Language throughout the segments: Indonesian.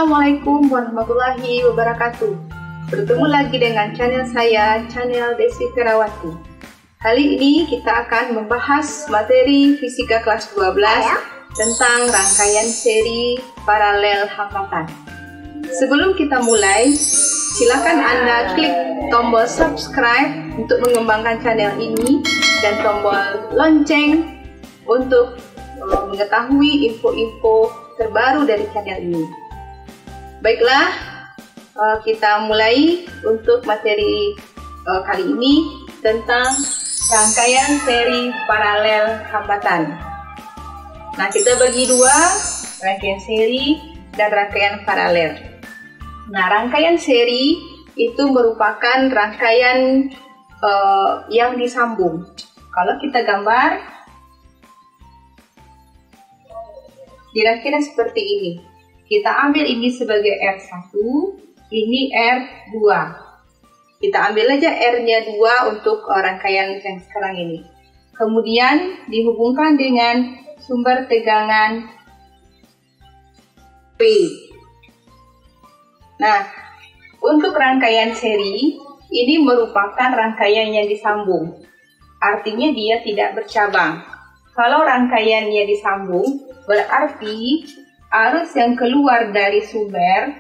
Assalamualaikum warahmatullahi wabarakatuh. Bertemu lagi dengan channel saya, channel Desi Ferawati. Kali ini kita akan membahas materi Fisika kelas 12 tentang rangkaian seri paralel hambatan. Sebelum kita mulai, silakan Anda klik tombol subscribe untuk mengembangkan channel ini dan tombol lonceng untuk mengetahui info-info terbaru dari channel ini. Baiklah, kita mulai untuk materi kali ini tentang rangkaian seri paralel hambatan. Nah, kita bagi dua, rangkaian seri dan rangkaian paralel. Nah, rangkaian seri itu merupakan rangkaian yang disambung. Kalau kita gambar, kira-kira seperti ini. Kita ambil ini sebagai R1, ini R2. Kita ambil aja R-nya 2 untuk rangkaian yang sekarang ini. Kemudian dihubungkan dengan sumber tegangan P. Nah, untuk rangkaian seri, ini merupakan rangkaian yang disambung. Artinya dia tidak bercabang. Kalau rangkaiannya disambung, berarti arus yang keluar dari sumber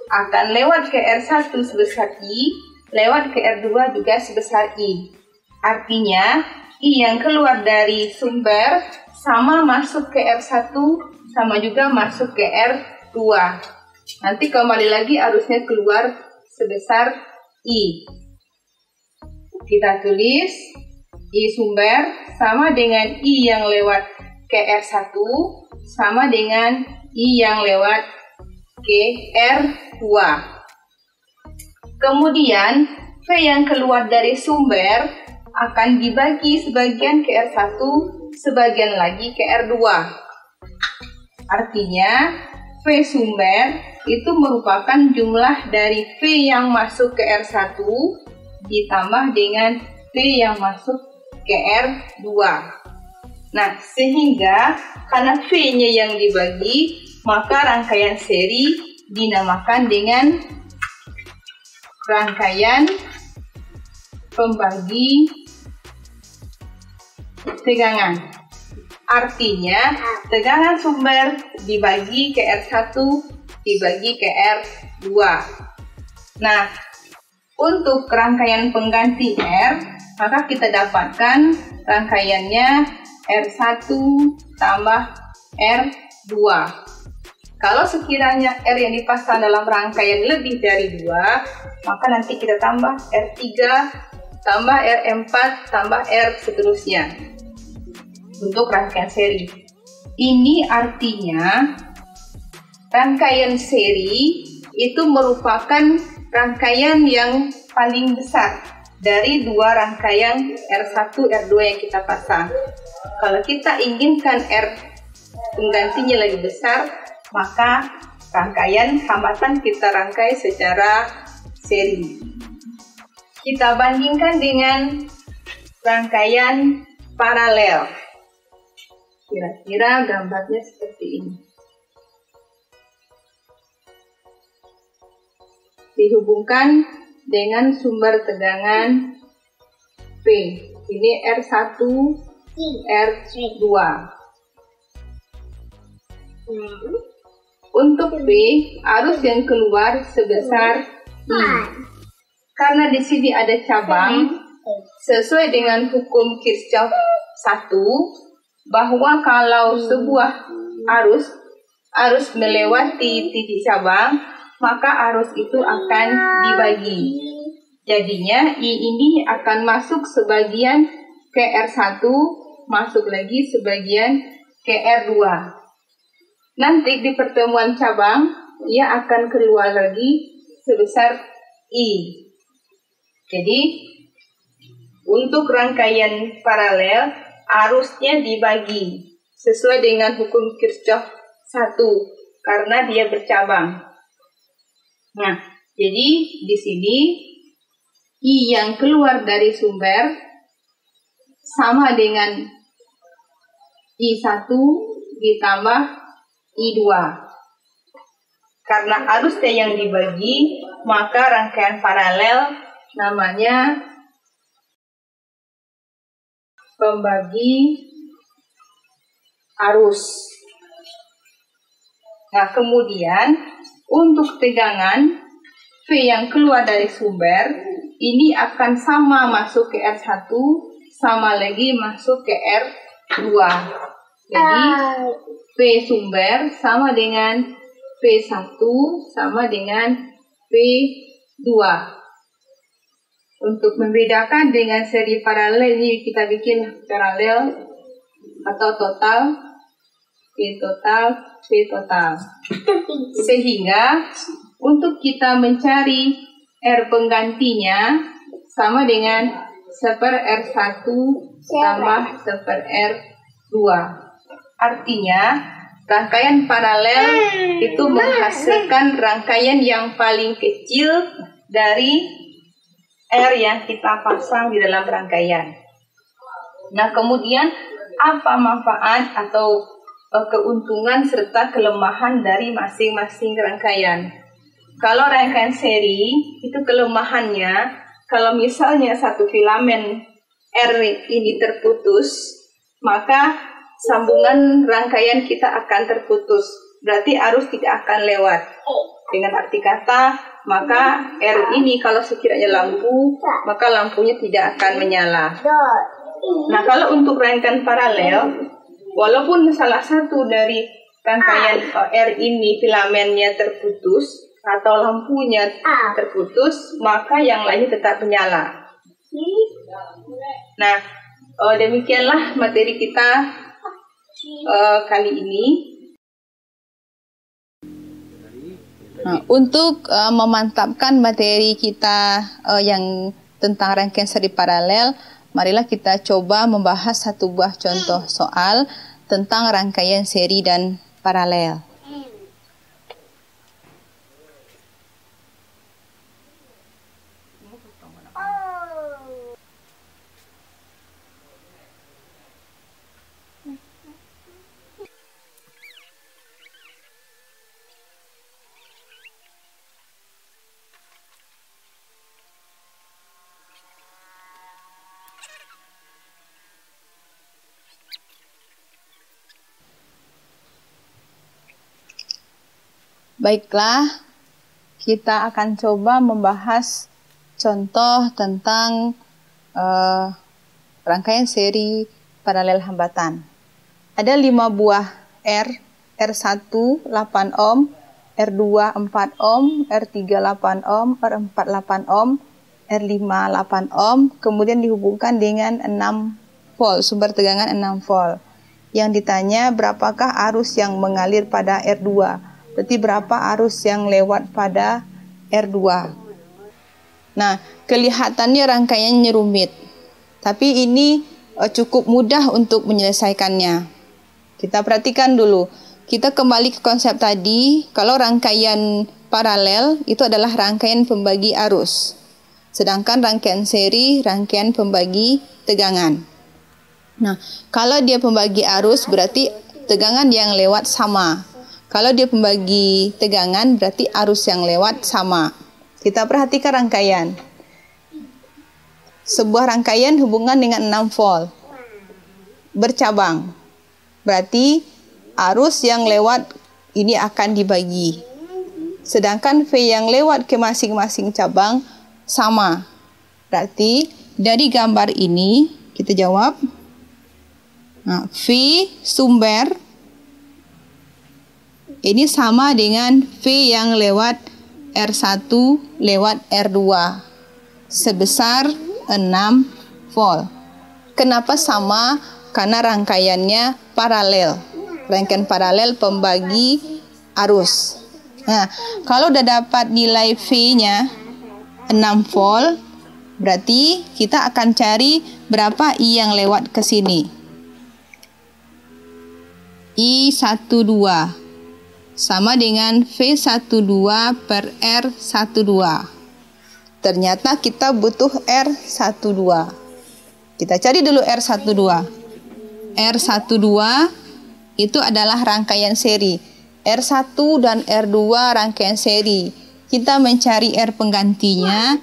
akan lewat ke R1 sebesar I, lewat ke R2 juga sebesar I. Artinya, I yang keluar dari sumber sama masuk ke R1, sama juga masuk ke R2. Nanti kembali lagi arusnya keluar sebesar I. Kita tulis I sumber sama dengan I yang lewat ke R1 sama dengan I yang lewat ke R2. Kemudian V yang keluar dari sumber akan dibagi sebagian ke R1, sebagian lagi ke R2. Artinya V sumber itu merupakan jumlah dari V yang masuk ke R1 ditambah dengan V yang masuk ke R2. Nah, sehingga karena V-nya yang dibagi, maka rangkaian seri dinamakan dengan rangkaian pembagi tegangan. Artinya, tegangan sumber dibagi ke R1, dibagi ke R2. Nah, untuk rangkaian pengganti R, maka kita dapatkan rangkaiannya R1 tambah R2. Kalau sekiranya R yang dipasang dalam rangkaian lebih dari 2, maka nanti kita tambah R3, tambah R4, tambah R seterusnya untuk rangkaian seri. Ini artinya rangkaian seri itu merupakan rangkaian yang paling besar dari dua rangkaian R1, R2 yang kita pasang. Kalau kita inginkan R penggantinya lebih besar, maka rangkaian hambatan kita rangkai secara seri. Kita bandingkan dengan rangkaian paralel. Kira-kira gambarnya seperti ini. Dihubungkan dengan sumber tegangan P. Ini R1, R2. Untuk P, arus yang keluar sebesar I. Karena di sini ada cabang, sesuai dengan hukum Kirchhoff 1, bahwa kalau sebuah arus melewati titik cabang, maka arus itu akan dibagi. Jadinya I ini akan masuk sebagian ke R1, masuk lagi sebagian ke R2. Nanti di pertemuan cabang, ia akan keluar lagi sebesar I. Jadi, untuk rangkaian paralel, arusnya dibagi sesuai dengan hukum Kirchhoff 1, karena dia bercabang. Nah, jadi di sini I yang keluar dari sumber sama dengan I1 ditambah I2. Karena arusnya yang dibagi, maka rangkaian paralel namanya pembagi arus. Nah, kemudian untuk tegangan V yang keluar dari sumber ini akan sama masuk ke R1, sama lagi masuk ke R2. Jadi V sumber sama dengan V1 sama dengan V2. Untuk membedakan dengan seri paralel ini kita bikin paralel atau total, V total, V total. Sehingga untuk kita mencari R penggantinya sama dengan 1/R1 tambah 1/R2. Artinya rangkaian paralel itu menghasilkan rangkaian yang paling kecil dari R yang kita pasang di dalam rangkaian. Nah, kemudian apa manfaat atau keuntungan serta kelemahan dari masing-masing rangkaian? Kalau rangkaian seri itu kelemahannya, kalau misalnya satu filamen R ini terputus, maka sambungan rangkaian kita akan terputus. Berarti arus tidak akan lewat. Dengan arti kata, maka R ini kalau sekiranya lampu, maka lampunya tidak akan menyala. Nah, kalau untuk rangkaian paralel, walaupun salah satu dari rangkaian R ini filamennya terputus atau lampunya terputus, maka yang lainnya tetap menyala. Nah, demikianlah materi kita kali ini. Nah, untuk memantapkan materi kita yang tentang rangkaian seri paralel, marilah kita coba membahas satu buah contoh soal tentang rangkaian seri dan paralel. Baiklah, kita akan coba membahas contoh tentang rangkaian seri paralel hambatan. Ada 5 buah R, R1 8 ohm, R2 4 ohm, R3 8 ohm, R4 8 ohm, R5 8 ohm, kemudian dihubungkan dengan 6 volt, sumber tegangan 6 volt. Yang ditanya berapakah arus yang mengalir pada R2? Berarti berapa arus yang lewat pada R2. Nah, kelihatannya rangkaiannya rumit. Tapi ini cukup mudah untuk menyelesaikannya. Kita perhatikan dulu. Kita kembali ke konsep tadi. Kalau rangkaian paralel itu adalah rangkaian pembagi arus. Sedangkan rangkaian seri, rangkaian pembagi tegangan. Nah, kalau dia pembagi arus berarti tegangan yang lewat sama. Kalau dia pembagi tegangan, berarti arus yang lewat sama. Kita perhatikan rangkaian. Sebuah rangkaian hubungan dengan 6 volt. Bercabang. Berarti arus yang lewat ini akan dibagi. Sedangkan V yang lewat ke masing-masing cabang sama. Berarti dari gambar ini, kita jawab. Nah, V sumber ini sama dengan V yang lewat R1 lewat R2 sebesar 6 volt. Kenapa sama? Karena rangkaiannya paralel. Rangkaian paralel pembagi arus. Nah, kalau udah dapat nilai V-nya 6 volt, berarti kita akan cari berapa I yang lewat ke sini. I12 sama dengan V12 per R12. Ternyata kita butuh R12. Kita cari dulu R12. R12 itu adalah rangkaian seri. R1 dan R2 rangkaian seri. Kita mencari R penggantinya,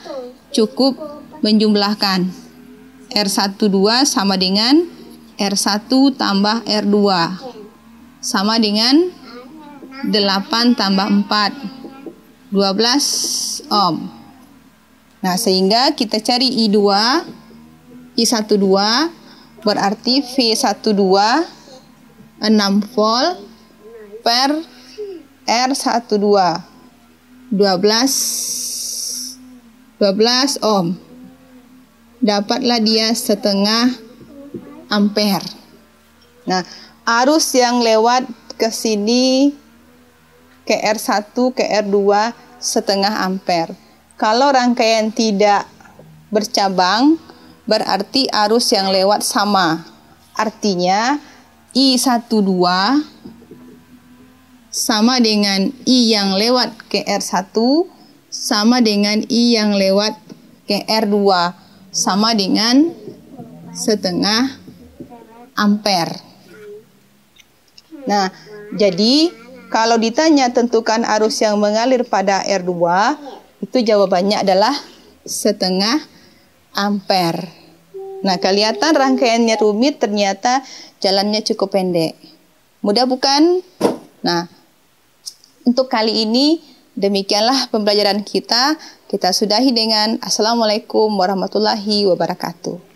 cukup menjumlahkan. R12 sama dengan R1 tambah R2. Sama dengan 8 tambah 4. 12 ohm. Nah, sehingga kita cari I2, I12, berarti V12 6 volt per R12 12 ohm. Dapatlah dia setengah ampere. Nah, arus yang lewat ke sini ke R1 ke R2 setengah ampere. Kalau rangkaian tidak bercabang, berarti arus yang lewat sama. Artinya I12 sama dengan I yang lewat ke R1 sama dengan I yang lewat ke R2 sama dengan setengah ampere. Nah, jadi kalau ditanya tentukan arus yang mengalir pada R2, itu jawabannya adalah setengah ampere. Nah, kelihatan rangkaiannya rumit, ternyata jalannya cukup pendek. Mudah bukan? Nah, untuk kali ini demikianlah pembelajaran kita. Kita sudahi dengan Assalamualaikum warahmatullahi wabarakatuh.